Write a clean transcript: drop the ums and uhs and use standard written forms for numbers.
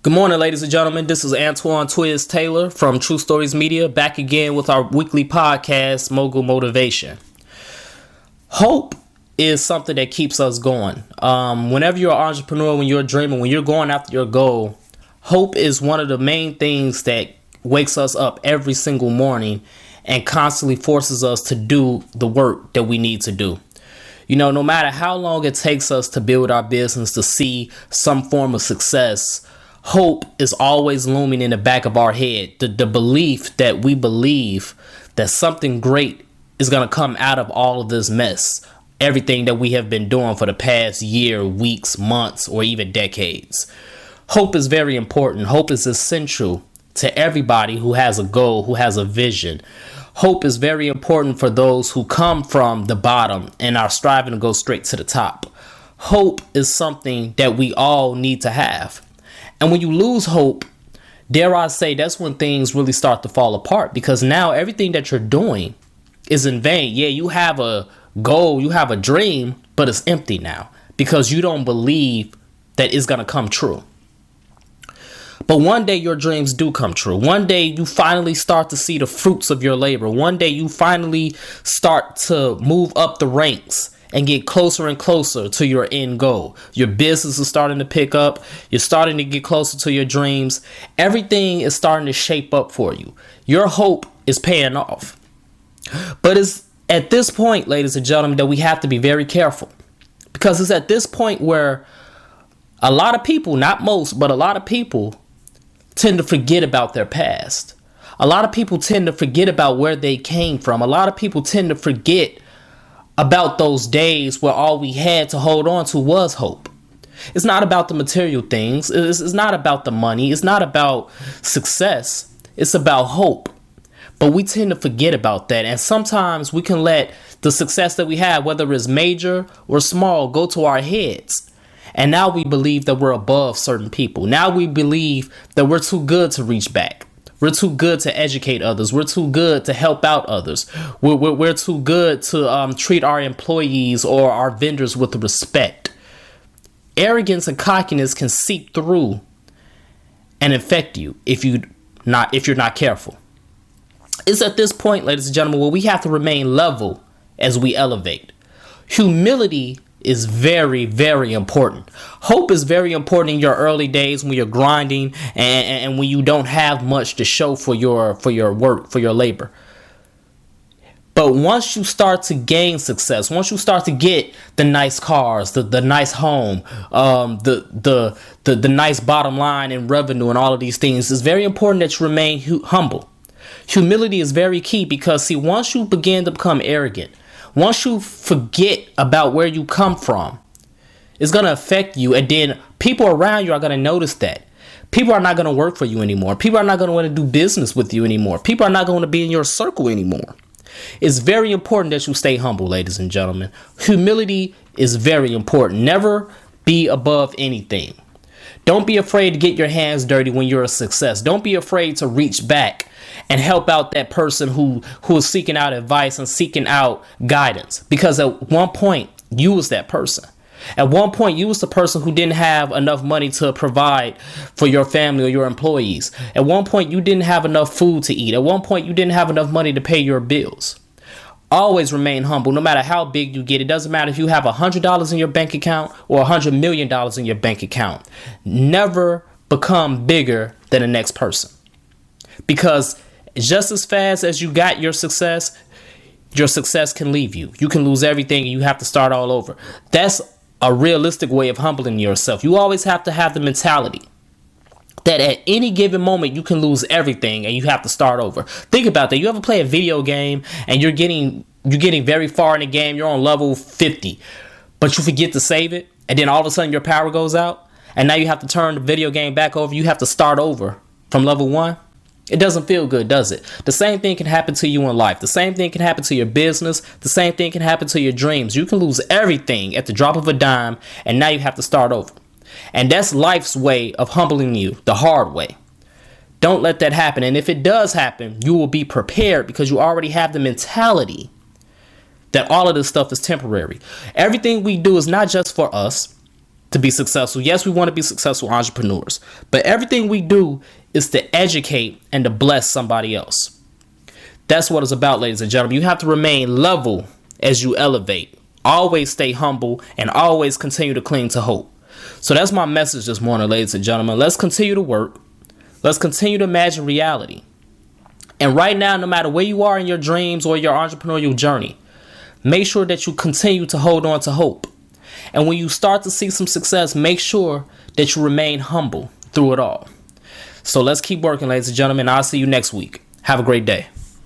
Good morning, ladies and gentlemen. This is Antoine Twiz Taylor from True Stories Media, back again with our weekly podcast, Mogul Motivation. Hope is something that keeps us going. Whenever you're an entrepreneur, when you're a dreamer, when you're going after your goal, hope is one of the main things that wakes us up every single morning and constantly forces us to do the work that we need to do. You know, no matter how long it takes us to build our business, to see some form of success, hope is always looming in the back of our head. The belief that we believe that something great is going to come out of all of this mess. Everything that we have been doing for the past year, weeks, months, or even decades. Hope is very important. Hope is essential to everybody who has a goal, who has a vision. Hope is very important for those who come from the bottom and are striving to go straight to the top. Hope is something that we all need to have. And when you lose hope, dare I say, that's when things really start to fall apart, because now everything that you're doing is in vain. Yeah, you have a goal, you have a dream, but it's empty now because you don't believe that it's going to come true. But one day your dreams do come true. One day you finally start to see the fruits of your labor. One day you finally start to move up the ranks and get closer and closer to your end goal. Your business is starting to pick up. You're starting to get closer to your dreams. Everything is starting to shape up for you. Your hope is paying off. But it's at this point, ladies and gentlemen, that we have to be very careful. Because it's at this point where a lot of people, not most, but a lot of people tend to forget about their past. A lot of people tend to forget about where they came from. A lot of people tend to forget about those days where all we had to hold on to was hope. It's not about the material things. It's not about the money. It's not about success. It's about hope. But we tend to forget about that. And sometimes we can let the success that we have, whether it's major or small, go to our heads. And now we believe that we're above certain people. Now we believe that we're too good to reach back. We're too good to educate others. We're too good to help out others. We're too good to treat our employees or our vendors with respect. Arrogance and cockiness can seep through and infect you if you're not careful. It's at this point, ladies and gentlemen, where we have to remain level as we elevate. Humility is very, very important. Hope is very important in your early days when you're grinding and when you don't have much to show for your work, for your labor. But once you start to gain success, once you start to get the nice cars, the nice home, the nice bottom line and revenue and all of these things, it's very important that you remain humble. Humility is very key because, see, once you begin to become arrogant, once you forget about where you come from, it's going to affect you. And then people around you are going to notice that. People are not going to work for you anymore. People are not going to want to do business with you anymore. People are not going to be in your circle anymore. It's very important that you stay humble, ladies and gentlemen. Humility is very important. Never be above anything. Don't be afraid to get your hands dirty when you're a success. Don't be afraid to reach back and help out that person who is seeking out advice and seeking out guidance. Because at one point, you was that person. At one point, you was the person who didn't have enough money to provide for your family or your employees. At one point, you didn't have enough food to eat. At one point, you didn't have enough money to pay your bills. Always remain humble, no matter how big you get. It doesn't matter if you have $100 in your bank account or $100 million in your bank account. Never become bigger than the next person. Because just as fast as you got your success can leave you. You can lose everything and you have to start all over. That's a realistic way of humbling yourself. You always have to have the mentality that at any given moment you can lose everything and you have to start over. Think about that. You ever play a video game and you're getting very far in the game, you're on level 50, but you forget to save it, and then all of a sudden your power goes out, and now you have to turn the video game back over. You have to start over from level 1. It doesn't feel good, does it? The same thing can happen to you in life. The same thing can happen to your business. The same thing can happen to your dreams. You can lose everything at the drop of a dime, and now you have to start over. And that's life's way of humbling you, the hard way. Don't let that happen. And if it does happen, you will be prepared because you already have the mentality that all of this stuff is temporary. Everything we do is not just for us to be successful. Yes, we want to be successful entrepreneurs, but everything we do is to educate and to bless somebody else. That's what it's about, ladies and gentlemen. You have to remain level as you elevate. Always stay humble and always continue to cling to hope. So that's my message this morning, ladies and gentlemen. Let's continue to work. Let's continue to imagine reality. And right now, no matter where you are in your dreams or your entrepreneurial journey, make sure that you continue to hold on to hope. And when you start to see some success, make sure that you remain humble through it all. So let's keep working, ladies and gentlemen. I'll see you next week. Have a great day.